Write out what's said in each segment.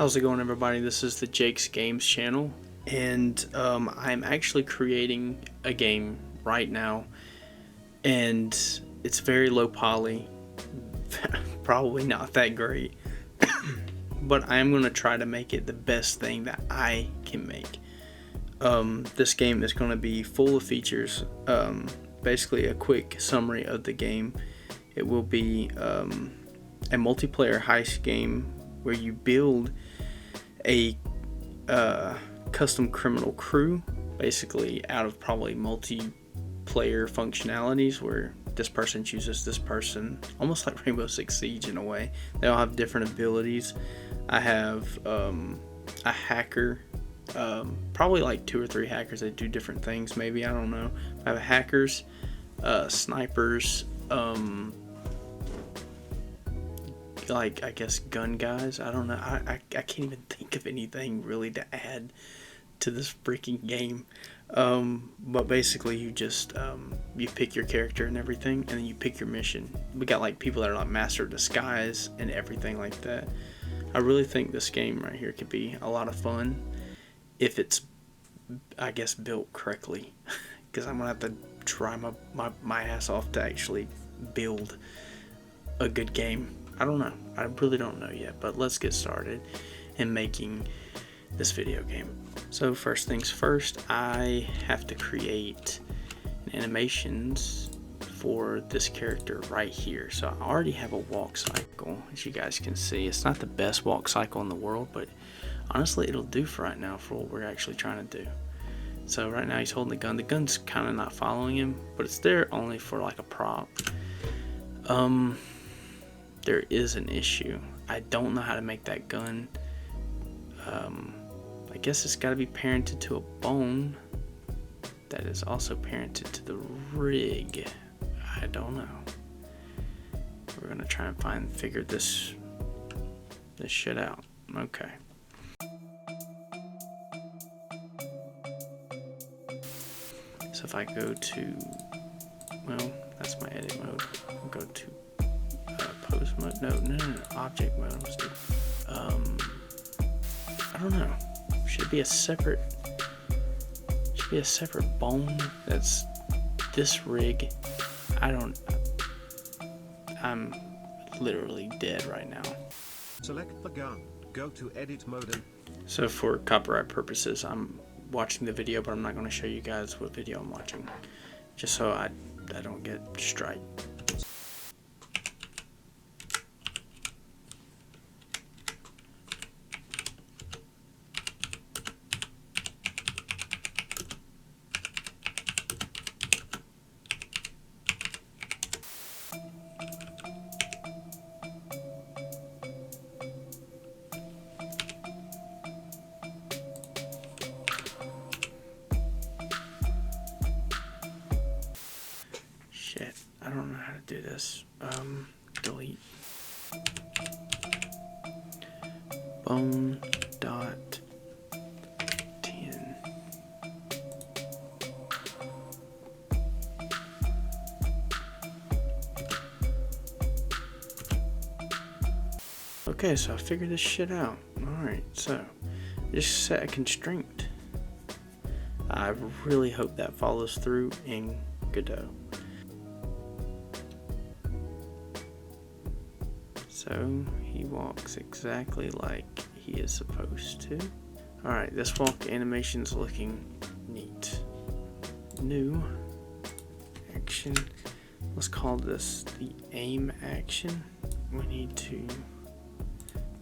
How's it going, everybody? This is the Jake's Games channel, and I'm actually creating a game right now, and it's very low poly, probably not that great, but I'm going to try to make it the best thing that I can make. This game is going to be full of features. Basically a quick summary of the game. It will be a multiplayer heist game where you build a custom criminal crew, basically out of probably multiplayer functionalities where this person chooses this person, almost like Rainbow Six Siege in a way. They all have different abilities. I have a hacker, probably like 2 or 3 hackers that do different things, maybe, I don't know. I have hackers, snipers, like, I guess, gun guys. I don't know. I can't even think of anything really to add to this freaking game. But basically you just you pick your character and everything, and then you pick your mission. We got like people that are like master of disguise and everything like that. I really think this game right here could be a lot of fun if it's, I guess, built correctly, because I'm gonna have to try my ass off to actually build a good game. I don't know. I really don't know yet, but let's get started in making this video game. So first things first, I have to create animations for this character right here. So I already have a walk cycle, as you guys can see. It's not the best walk cycle in the world, but honestly it'll do for right now for what we're actually trying to do. So right now he's holding the gun. The gun's kind of not following him, but it's there only for like a prop. There is an issue. I don't know how to make that gun. I guess it's got to be parented to a bone that is also parented to the rig. I don't know. We're gonna try and figure this shit out. Okay. So if I go to, well, that's my edit mode. I'll go to pose mode. No, object mode. Let's do. I don't know. Should be a separate bone. That's this rig. I'm literally dead right now. Select the gun. Go to edit mode. So for copyright purposes, I'm watching the video, but I'm not going to show you guys what video I'm watching, just so I don't get strike. Shit, I don't know how to do this. Delete. Bone dot 10. Okay, so I figured this shit out. Alright, so just set a constraint. I really hope that follows through in Godot. So he walks exactly like he is supposed to. Alright, this walk animation's looking neat. New action. Let's call this the aim action. We need to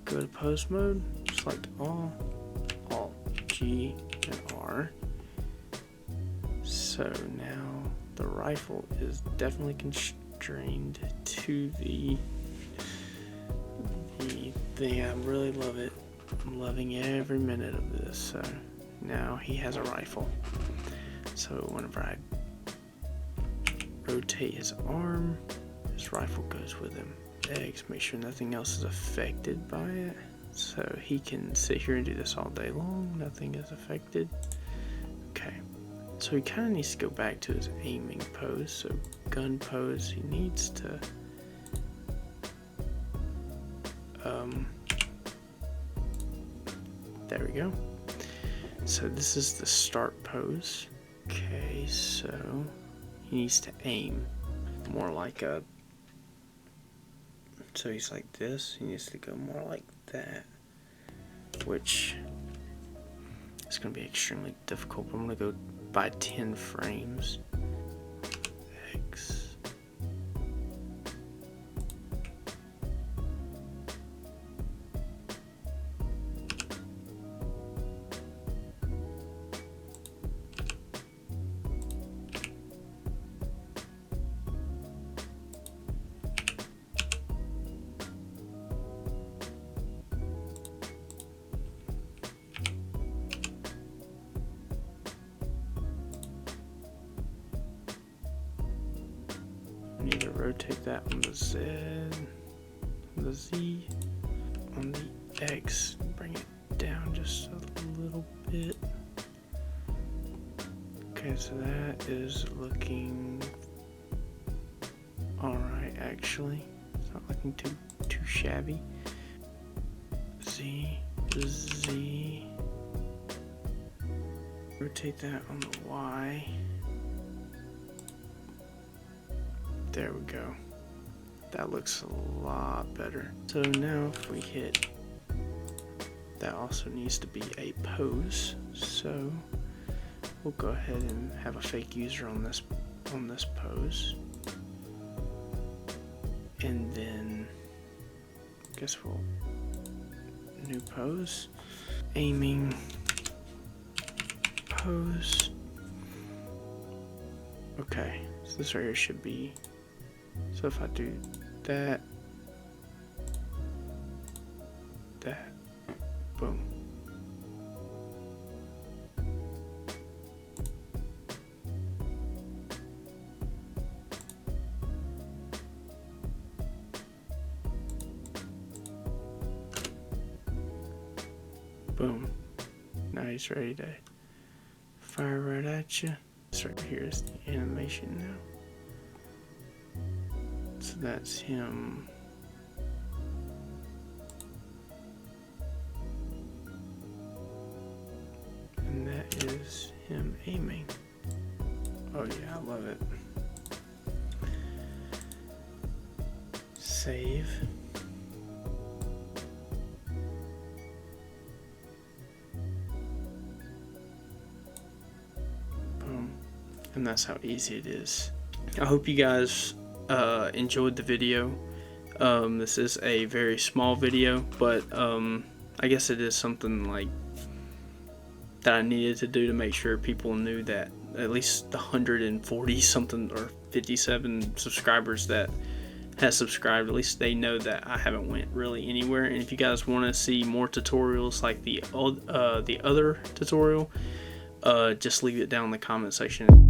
go to pose mode, select all, Alt G and R. So now the rifle is definitely constrained to the thing. I really love it. I'm loving every minute of this. So now he has a rifle. So whenever I rotate his arm, his rifle goes with him. X, make sure nothing else is affected by it. So he can sit here and do this all day long. Nothing is affected. Okay. So he kind of needs to go back to his aiming pose. So gun pose, he needs to There we go. So this is the start pose. Okay, so he needs to aim more like a, so he's like this, he needs to go more like that, which is going to be extremely difficult, but I'm going to go by 10 frames. X. I need to rotate that on the Z, on the Z, on the X, bring it down just a little bit. Okay, so that is looking alright actually. It's not looking too shabby. Z, Z. Rotate that on the Y. There we go. That looks a lot better. So now if we hit, that also needs to be a pose. So we'll go ahead and have a fake user on this pose. And then I guess we'll new pose. Aiming pose. Okay, so this right here should be, so if I do that, boom. Boom. Now he's ready to fire right at you. This right here is the animation now. So that's him. And that is him aiming. Oh yeah, I love it. Save. Boom. And that's how easy it is. I hope you guys enjoyed the video. This is a very small video, but I guess it is something like that I needed to do to make sure people knew that at least the 140 something or 57 subscribers that has subscribed, at least they know that I haven't went really anywhere. And if you guys want to see more tutorials like the other tutorial, just leave it down in the comment section.